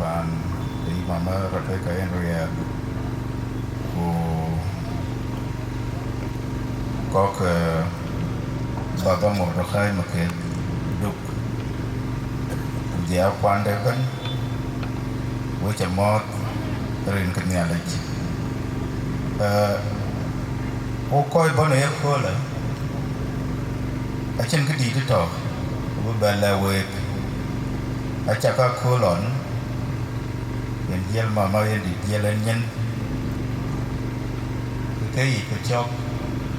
pan di mama Rebecca Henriette có cái baba Mordechai mà cái đục dia quan đấy vẫn với chấm mót rin cái nhà đấy ô coi bọn này khó là ở trên cái gì đó thôi với bà là về ở chắc có khó lắm hiện giờ mà mới đi giờ lên nhân cái gì cái chọc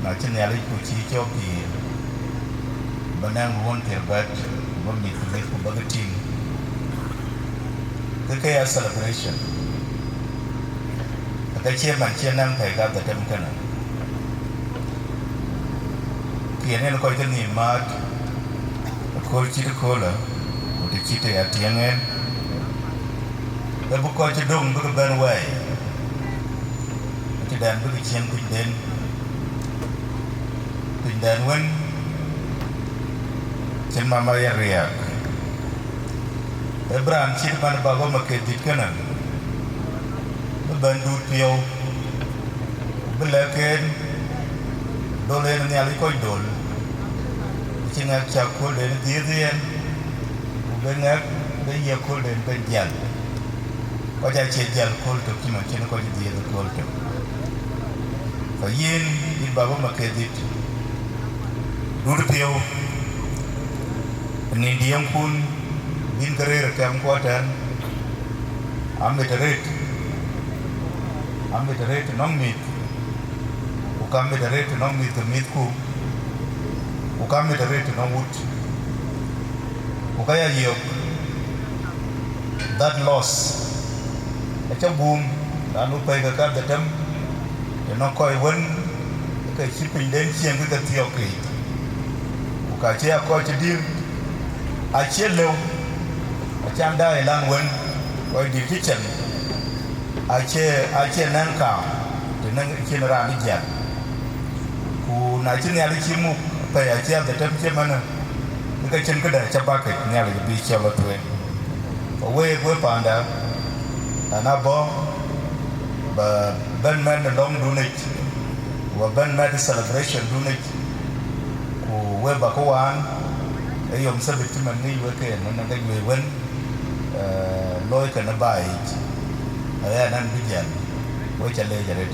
mà trên nhà lấy của chị chọc thì bạn đang muốn theo bát bạn nhìn thấy của bạn cái team cái celebration cái chia mà chia năng phải gặp được trong cái này khi anh coi cái niệm mát coi chỉ được coi là một cái chỉ để tiếng emแล้วบุคคลจะดุงบุคคลเป็นไว้จะเดินบุคคลเชียงปิ่นเดินวันฉันมาเรียกแต่บรานชิดมันบอกว่ามาเกิดติดกันนั่นเป็นดูดเปียวเป็นเล็กเกินโดนเลยเนี่ยลิโก้โดนจริงๆจากคนเดินเดียนเป็นเล็กได้เยอะคนเดินเป็นยันก็จะเชื่อใจคนทุกที่มันเชื่อก็จะดีกับคนทุกก็ยินดีบ่าวมาเกิดดิดูดเปียวนี่เดียงคุณบินกระเรือแกมกวาดันอเมริกน้องมีดอุกาเมริกน้องมีดกับมีดคู่อุกาเมริกน้องวุฒิอุกายาเยียบ that loss cho buông đã nuôi bay cái đợt đâm để nó coi vẫn cái chip mình đến chiên cái tiêu kỳ của cả chia coi cho điên ai chết lâu ở trang đây lan vẫn coi đi cái trận ai chia năng cả để năng chia ra đi giật của nãy trên nhà đi chim mục phải ai chia đợt đâm chia mà nè cái chân cái đợt chấp ba cái nhà là bị chia vào tuổi và quê bàn đó na bo ba ben men long dunit wa ben med celebration dunit ku we ba ko wan e yom sabit man ni we ke nan ga we wen loy ka na bai ay nan bijan we chale jare